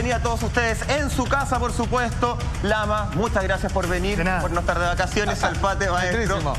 bienvenida a todos ustedes en su casa, por supuesto. Lama, muchas gracias por venir, por no estar de vacaciones. Salpate, maestro.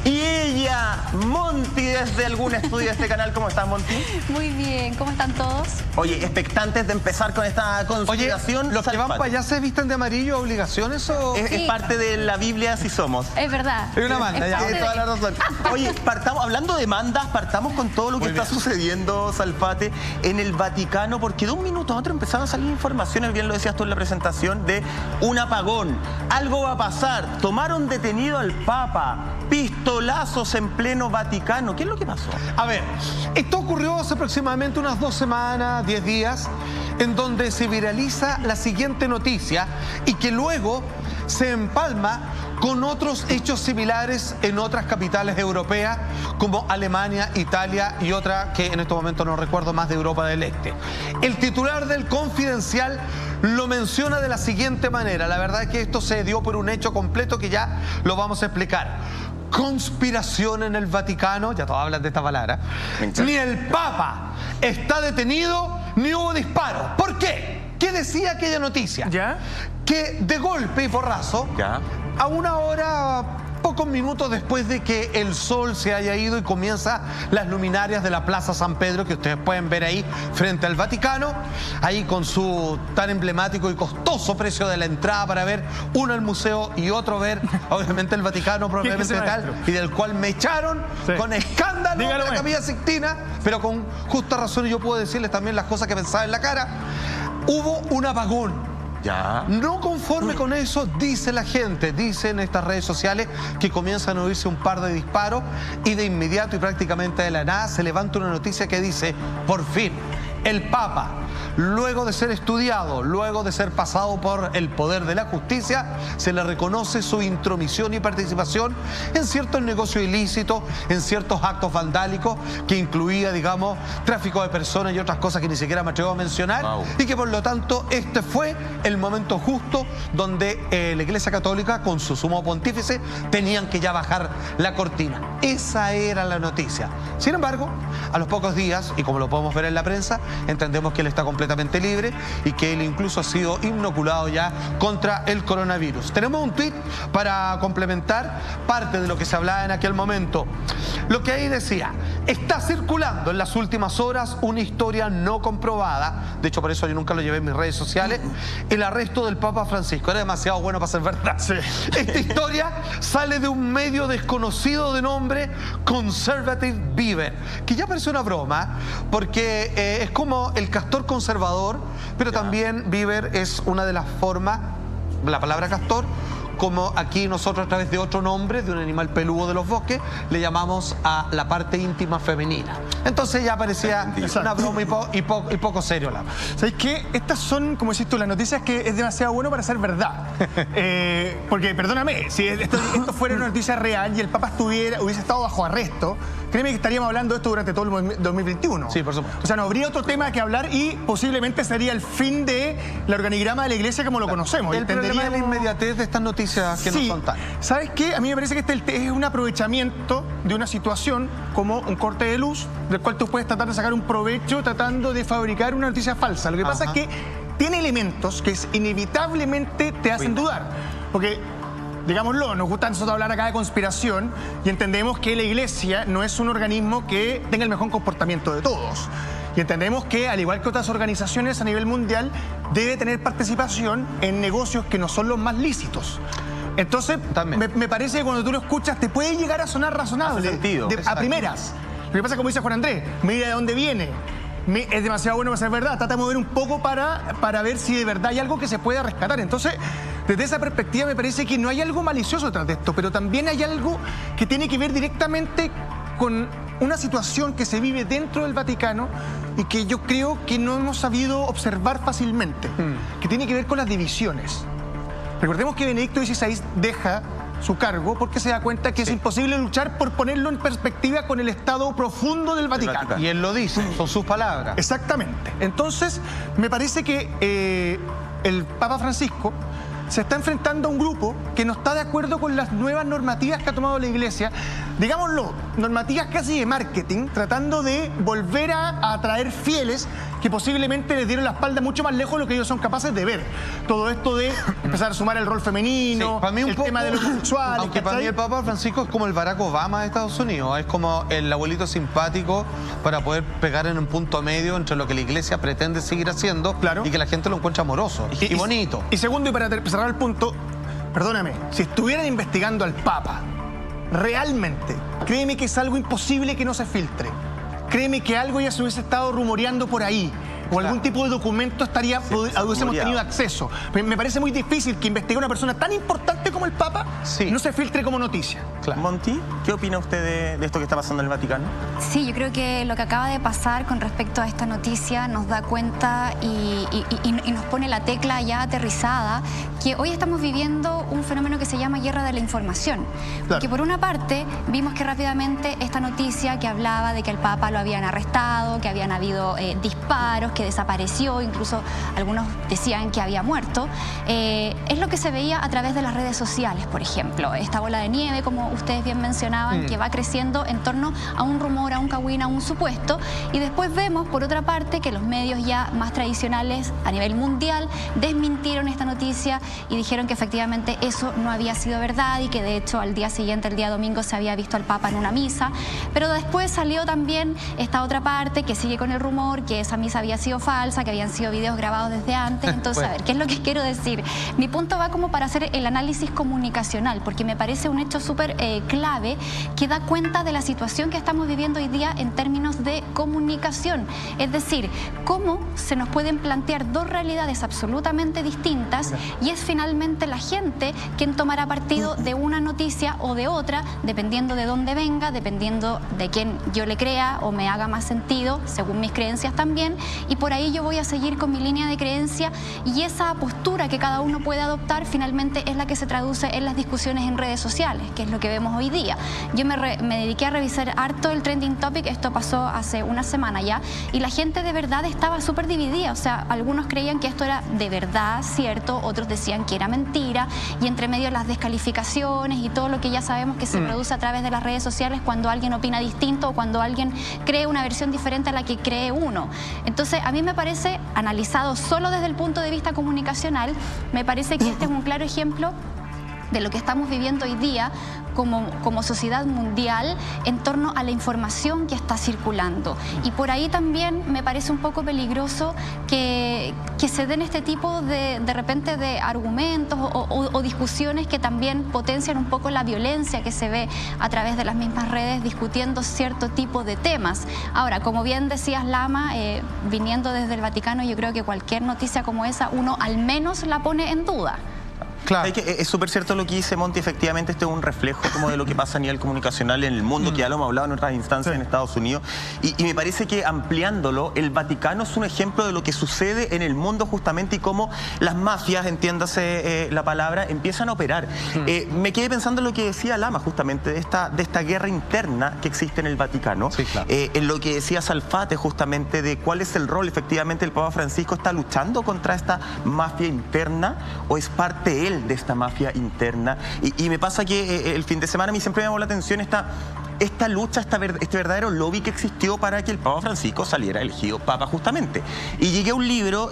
Y ella, Monty, desde algún estudio de este canal. ¿Cómo estás, Monty? Muy bien, ¿cómo están todos? Oye, expectantes de empezar con esta conspiración. Oye, ¿los que van para allá se visten de amarillo, obligaciones o...? Es parte de la Biblia, así somos. Es verdad. Es una banda, ya. Tiene toda la razón. Oye, hablando de mandas, partamos con todo lo que está sucediendo, Salpate, en el Vaticano, porque de un minuto a otro empezaron a salir informaciones, bien lo decías tú en la presentación, de un apagón. Algo va a pasar. Tomaron detenido al Papa. Pistolazos en pleno Vaticano. ¿Qué es lo que pasó? A ver, esto ocurrió hace aproximadamente unas 2 semanas, 10 días, en donde se viraliza la siguiente noticia y que luego se empalma con otros hechos similares en otras capitales europeas como Alemania, Italia y otra que en este momento no recuerdo más de Europa del Este. El titular del Confidencial lo menciona de la siguiente manera. La verdad es que esto se dio por un hecho completo que ya lo vamos a explicar. Conspiración en el Vaticano, ya todos hablan de esta palabra. Ni el Papa está detenido, ni hubo disparo. ¿Por qué? ¿Qué decía aquella noticia? ¿Ya? Que de golpe y porrazo, a una hora, pocos minutos después de que el sol se haya ido y comienza las luminarias de la Plaza San Pedro, que ustedes pueden ver ahí frente al Vaticano, ahí con su tan emblemático y costoso precio de la entrada para ver uno el museo y otro ver, obviamente, el Vaticano probablemente tal, y del cual me echaron con escándalo de la Capilla Sixtina, pero con justa razón, y yo puedo decirles también las cosas que pensaba en la cara. Hubo un apagón. No conforme con eso, dice la gente, dicen estas redes sociales que comienzan a oírse un par de disparos y de inmediato y prácticamente de la nada se levanta una noticia que dice, por fin, el Papa, luego de ser estudiado, luego de ser pasado por el poder de la justicia, se le reconoce su intromisión y participación en ciertos negocios ilícitos, en ciertos actos vandálicos, que incluía, digamos, tráfico de personas y otras cosas que ni siquiera me atrevo a mencionar, y que por lo tanto este fue el momento justo donde la Iglesia Católica, con su sumo pontífice, tenían que ya bajar la cortina. Esa era la noticia. Sin embargo, a los pocos días, y como lo podemos ver en la prensa, entendemos que él está completamente libre y que él incluso ha sido inoculado ya contra el coronavirus. Tenemos un tuit para complementar parte de lo que se hablaba en aquel momento. Lo que ahí decía, está circulando en las últimas horas una historia no comprobada, de hecho por eso yo nunca lo llevé en mis redes sociales, el arresto del Papa Francisco. Era demasiado bueno para ser verdad. Esta historia sale de un medio desconocido de nombre Conservative Beaver, que ya parece una broma, porque es como el castor conservador, pero también Beaver es una de las formas, la palabra castor, como aquí nosotros a través de otro nombre, de un animal peludo de los bosques, le llamamos a la parte íntima femenina. Entonces ya parecía una broma y poco serio. ¿Sabes qué? Estas son, como decís tú, las noticias que es demasiado bueno para ser verdad. Porque, perdóname, si esto fuera una noticia real y el Papa hubiese estado bajo arresto, créeme que estaríamos hablando de esto durante todo el 2021. Sí, por supuesto. O sea, no habría otro tema que hablar y posiblemente sería el fin de la organigrama de la Iglesia como lo conocemos. El problema es la inmediatez de estas noticias que nos son tan. ¿Sabes qué? A mí me parece que este es un aprovechamiento de una situación como un corte de luz, del cual tú puedes tratar de sacar un provecho tratando de fabricar una noticia falsa. Lo que pasa es que tiene elementos que inevitablemente te hacen dudar. Porque, digámoslo, nos gusta a nosotros hablar acá de conspiración y entendemos que la Iglesia no es un organismo que tenga el mejor comportamiento de todos. Y entendemos que, al igual que otras organizaciones a nivel mundial, debe tener participación en negocios que no son los más lícitos. Entonces, me parece que cuando tú lo escuchas te puede llegar a sonar razonable. Hace sentido. A primeras. Lo que pasa es, como dice Juan Andrés, mira de dónde viene. Es demasiado bueno para ser verdad. Trata de mover un poco para ver si de verdad hay algo que se pueda rescatar. Entonces, desde esa perspectiva me parece que no hay algo malicioso detrás de esto, pero también hay algo que tiene que ver directamente con una situación que se vive dentro del Vaticano y que yo creo que no hemos sabido observar fácilmente, que tiene que ver con las divisiones. Recordemos que Benedicto XVI deja su cargo porque se da cuenta que es imposible luchar por ponerlo en perspectiva con el estado profundo del Vaticano. Y él lo dice, son sus palabras. Exactamente. Entonces, me parece que el Papa Francisco se está enfrentando a un grupo que no está de acuerdo con las nuevas normativas que ha tomado la Iglesia digámoslo, normativas casi de marketing, tratando de volver a atraer fieles que posiblemente les dieron la espalda mucho más lejos de lo que ellos son capaces de ver. Todo esto de empezar a sumar el rol femenino, sí, para mí un poco, tema de los homosexuales. Aunque para mí el Papa Francisco es como el Barack Obama de Estados Unidos, es como el abuelito simpático para poder pegar en un punto medio entre lo que la iglesia pretende seguir haciendo, claro, y que la gente lo encuentre amoroso y bonito. Y segundo, y para cerrar el punto, perdóname, si estuvieran investigando al Papa, realmente, créeme que es algo imposible que no se filtre. Créeme que algo ya se hubiese estado rumoreando por ahí. O algún tipo de documento hubiésemos tenido acceso. Me parece muy difícil que investigue una persona tan importante como el Papa no se filtre como noticia. Claro. Monty, ¿qué opina usted de esto que está pasando en el Vaticano? Sí, yo creo que lo que acaba de pasar con respecto a esta noticia nos da cuenta y nos pone la tecla ya aterrizada que hoy estamos viviendo un fenómeno que se llama guerra de la información. Claro. Porque por una parte vimos que rápidamente esta noticia que hablaba de que el Papa lo habían arrestado, que habían habido disparos, que desapareció, incluso algunos decían que había muerto, es lo que se veía a través de las redes sociales, por ejemplo. Esta bola de nieve, como ustedes bien mencionaban, que va creciendo en torno a un rumor, a un cagüín, a un supuesto, y después vemos, por otra parte, que los medios ya más tradicionales a nivel mundial desmintieron esta noticia y dijeron que efectivamente eso no había sido verdad y que de hecho al día siguiente, el día domingo, se había visto al Papa en una misa, pero después salió también esta otra parte que sigue con el rumor, que esa misa había sido falsa, que habían sido videos grabados desde antes. Entonces, a ver, ¿qué es lo que quiero decir? Mi punto va como para hacer el análisis comunicacional, porque me parece un hecho súper clave que da cuenta de la situación que estamos viviendo hoy día en términos de comunicación. Es decir, cómo se nos pueden plantear dos realidades absolutamente distintas y es finalmente la gente quien tomará partido de una noticia o de otra, dependiendo de dónde venga, dependiendo de quién yo le crea o me haga más sentido, según mis creencias también, y por ahí yo voy a seguir con mi línea de creencia y esa postura que cada uno puede adoptar finalmente es la que se traduce en las discusiones en redes sociales, que es lo que vemos hoy día. Yo me dediqué a revisar harto el trending topic, esto pasó hace una semana ya, y la gente de verdad estaba súper dividida, o sea, algunos creían que esto era de verdad cierto, otros decían que era mentira, y entre medio las descalificaciones y todo lo que ya sabemos que se produce a través de las redes sociales cuando alguien opina distinto o cuando alguien cree una versión diferente a la que cree uno. Entonces, a mí me parece, analizado solo desde el punto de vista comunicacional, me parece que este es un claro ejemplo de lo que estamos viviendo hoy día como sociedad mundial en torno a la información que está circulando. Y por ahí también me parece un poco peligroso que se den este tipo de repente de argumentos o discusiones que también potencian un poco la violencia que se ve a través de las mismas redes discutiendo cierto tipo de temas. Ahora, como bien decías, Lama, viniendo desde el Vaticano, yo creo que cualquier noticia como esa uno al menos la pone en duda. Claro. Es súper cierto lo que dice Monty, efectivamente este es un reflejo como de lo que pasa a nivel comunicacional en el mundo, que ya lo hemos hablado en otras instancias en Estados Unidos, y me parece que ampliándolo, el Vaticano es un ejemplo de lo que sucede en el mundo justamente y cómo las mafias, entiéndase la palabra, empiezan a operar. Me quedé pensando en lo que decía Lama justamente, de esta guerra interna que existe en el Vaticano, en lo que decía Salfate justamente de cuál es el rol, efectivamente el Papa Francisco está luchando contra esta mafia interna o es parte él de esta mafia interna, y me pasa que el fin de semana a mí siempre me llamó la atención esta lucha, este verdadero lobby que existió para que el Papa Francisco saliera elegido Papa justamente. Y llegué a un libro,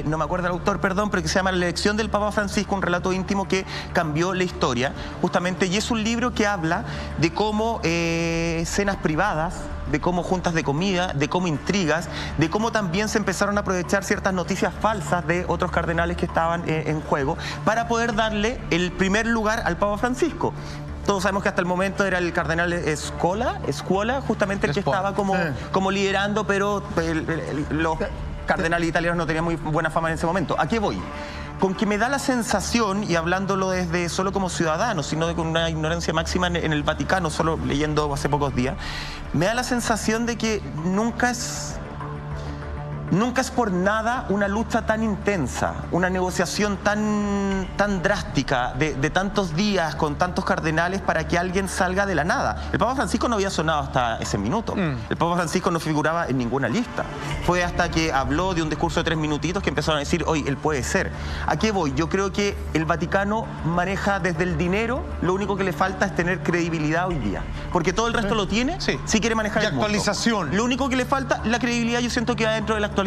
no me acuerdo el autor, perdón, pero que se llama La elección del Papa Francisco, un relato íntimo que cambió la historia, justamente, y es un libro que habla de cómo cenas privadas, de cómo juntas de comida, de cómo intrigas, de cómo también se empezaron a aprovechar ciertas noticias falsas de otros cardenales que estaban en juego para poder darle el primer lugar al Papa Francisco. Todos sabemos que hasta el momento era el cardenal Scuola, justamente el que estaba como liderando, pero los cardenales italianos no tenían muy buena fama en ese momento. ¿A qué voy? Con que me da la sensación, y hablándolo desde solo como ciudadano, sino con una ignorancia máxima en el Vaticano, solo leyendo hace pocos días, me da la sensación de que nunca Nunca es por nada una lucha tan intensa, una negociación tan drástica de tantos días con tantos cardenales para que alguien salga de la nada. El Papa Francisco no había sonado hasta ese minuto. El Papa Francisco no figuraba en ninguna lista. Fue hasta que habló de un discurso de 3 minutitos que empezaron a decir, oye, él puede ser. ¿A qué voy? Yo creo que el Vaticano maneja desde el dinero, lo único que le falta es tener credibilidad hoy día. Porque todo el resto lo tiene, si quiere manejar el mundo. Actualización. Lo único que le falta, la credibilidad, yo siento que va dentro de la actualización.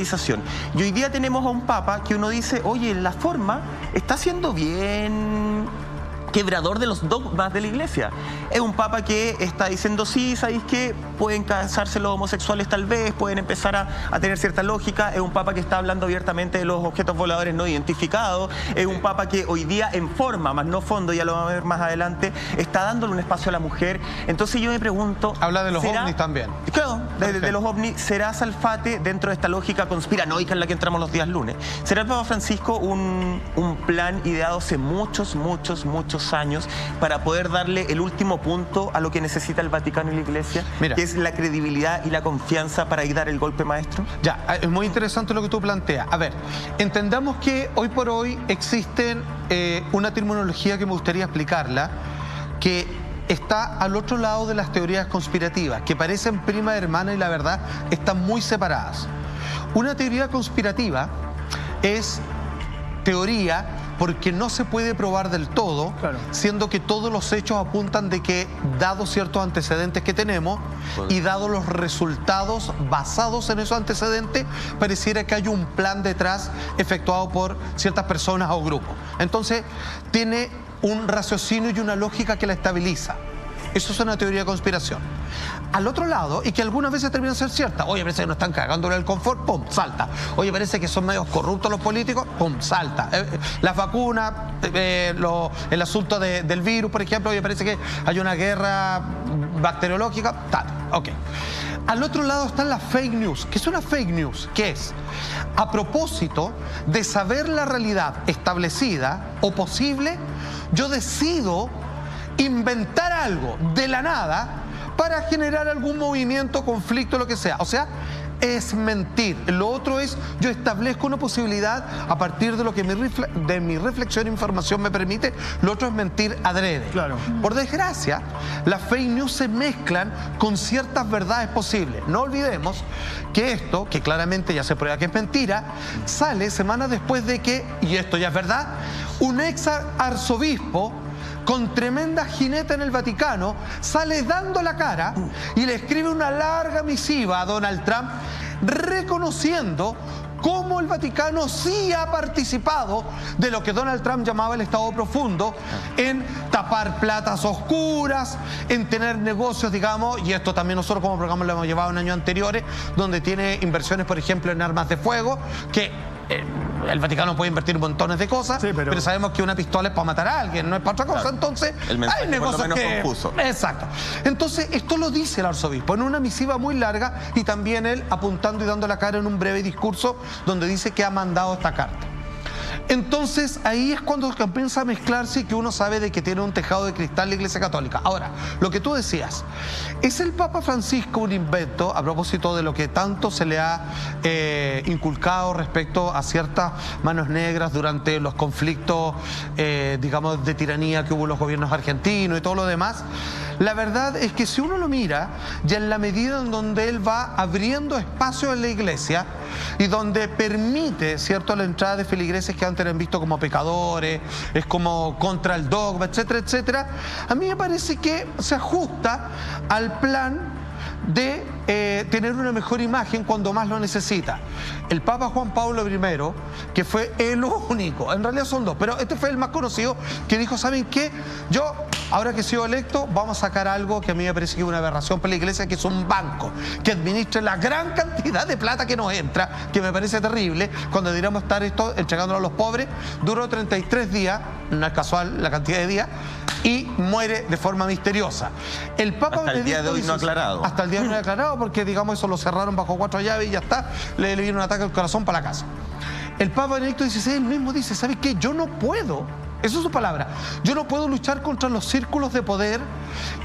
Y hoy día tenemos a un Papa que uno dice, oye, en la forma está haciendo bien, quebrador de los dogmas de la Iglesia. Es un Papa que está diciendo, sí, ¿sabéis qué? Pueden casarse los homosexuales tal vez, pueden empezar a tener cierta lógica. Es un Papa que está hablando abiertamente de los objetos voladores no identificados. Es un Papa que hoy día en forma, más no fondo, ya lo vamos a ver más adelante, está dándole un espacio a la mujer. Entonces yo me pregunto... Habla de los ovnis también. Claro, de los ovnis. ¿Será Salfate, dentro de esta lógica conspiranoica en la que entramos los días lunes, será el Papa Francisco un plan ideado hace muchos años para poder darle el último punto a lo que necesita el Vaticano y la Iglesia, que es la credibilidad y la confianza para ir dar el golpe maestro? Ya, es muy interesante lo que tú planteas. A ver, entendamos que hoy por hoy existen una terminología que me gustaría explicarla, que está al otro lado de las teorías conspirativas, que parecen prima hermana y la verdad están muy separadas. Una teoría conspirativa es teoría porque no se puede probar del todo, siendo que todos los hechos apuntan de que, dados ciertos antecedentes que tenemos y dados los resultados basados en esos antecedentes, pareciera que hay un plan detrás efectuado por ciertas personas o grupos. Entonces, tiene un raciocinio y una lógica que la estabiliza. Eso es una teoría de conspiración. Al otro lado, y que algunas veces terminan ser ciertas, oye, parece que nos están cagándole el confort, pum, salta. Oye, parece que son medios corruptos los políticos, pum, salta. Las vacunas, el asunto del virus, por ejemplo, oye, parece que hay una guerra bacteriológica, tal, ok. Al otro lado están las fake news. ¿Qué es una fake news? ¿Qué es? A propósito de saber la realidad establecida o posible, yo decido inventar algo de la nada para generar algún movimiento, conflicto, lo que sea. O sea, es mentir. Lo otro es, yo establezco una posibilidad a partir de lo que mi reflexión e información me permite. Lo otro es mentir adrede. Por desgracia, las fake news se mezclan con ciertas verdades posibles. No olvidemos que esto, que claramente ya se prueba que es mentira, sale semanas después de que, y esto ya es verdad, un ex arzobispo con tremenda jineta en el Vaticano, sale dando la cara y le escribe una larga misiva a Donald Trump reconociendo cómo el Vaticano sí ha participado de lo que Donald Trump llamaba el Estado profundo, en tapar platas oscuras, en tener negocios, digamos, y esto también nosotros como programa lo hemos llevado en años anteriores, donde tiene inversiones, por ejemplo, en armas de fuego, que el Vaticano puede invertir montones de cosas, pero sabemos que una pistola es para matar a alguien, no es para otra cosa. Entonces, hay negocios que... confuso. Exacto. Entonces, esto lo dice el arzobispo en una misiva muy larga y también él apuntando y dando la cara en un breve discurso donde dice que ha mandado esta carta. Entonces, ahí es cuando comienza a mezclarse y que uno sabe de que tiene un tejado de cristal la Iglesia Católica. Ahora, lo que tú decías, ¿es el Papa Francisco un invento a propósito de lo que tanto se le ha inculcado respecto a ciertas manos negras durante los conflictos, digamos, de tiranía que hubo en los gobiernos argentinos y todo lo demás? La verdad es que si uno lo mira, ya en la medida en donde él va abriendo espacio en la Iglesia y donde permite, ¿cierto?, la entrada de feligreses que antes eran vistos como pecadores, es como contra el dogma, etcétera, etcétera, a mí me parece que se ajusta al plan de tener una mejor imagen cuando más lo necesita. El Papa Juan Pablo I, que fue el único, en realidad son dos, pero este fue el más conocido, que dijo, ¿saben qué? Yo, ahora que he sido electo, vamos a sacar algo que a mí me parece que es una aberración para la Iglesia, que es un banco que administre la gran cantidad de plata que nos entra, que me parece terrible, cuando deberíamos estar esto entregándolo a los pobres. Duró 33 días, no es casual la cantidad de días, y muere de forma misteriosa. El Papa hasta el día de hoy no ha aclarado. Hasta el día de hoy no ha aclarado, porque digamos eso lo cerraron bajo 4 llaves y ya está, le vino un ataque al corazón para la casa. El Papa Benedicto XVI él mismo dice, ¿sabe qué? Yo no puedo, eso es su palabra, yo no puedo luchar contra los círculos de poder,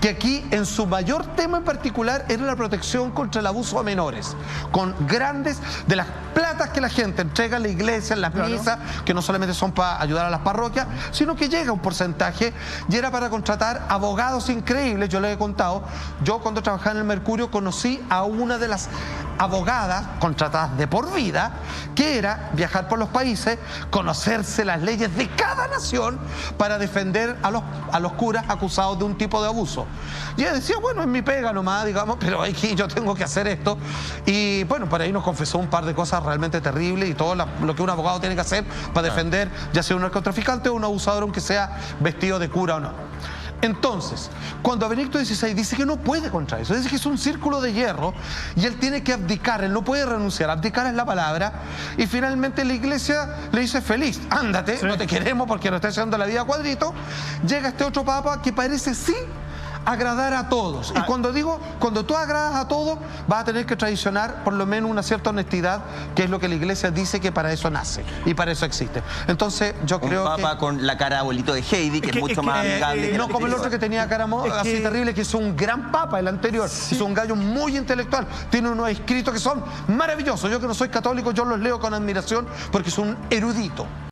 que aquí en su mayor tema en particular era la protección contra el abuso a menores, con grandes, de las platas que la gente entrega a la iglesia, en las misas, que no solamente son para ayudar a las parroquias, sino que llega un porcentaje y era para contratar abogados increíbles. Yo les he contado, yo cuando trabajaba en el Mercurio conocí a una de las abogadas contratadas de por vida, que era viajar por los países, conocerse las leyes de cada nación para defender a los curas acusados de un tipo de abuso. Y ella decía, bueno, es mi pega nomás, digamos, pero aquí yo tengo que hacer esto. Y bueno, por ahí nos confesó un par de cosas realmente terribles y todo lo que un abogado tiene que hacer para defender, ya sea un narcotraficante o un abusador, aunque sea vestido de cura o no. Entonces, cuando Benedicto XVI dice que no puede contra eso, dice que es un círculo de hierro y él tiene que abdicar, él no puede renunciar, abdicar es la palabra, y finalmente la iglesia le dice, feliz, ándate, no te queremos porque nos está haciendo la vida a cuadrito. Llega este otro papa que parece sí agradar a todos. Y cuando tú agradas a todos, vas a tener que traicionar por lo menos una cierta honestidad, que es lo que la iglesia dice que para eso nace y para eso existe. Entonces yo creo que... Un papa con la cara abuelito de Heidi, que es mucho más amigable. No como el otro que tenía cara así terrible, que es un gran papa, el anterior. Es un gallo muy intelectual. Tiene unos escritos que son maravillosos. Yo que no soy católico, yo los leo con admiración porque es un erudito.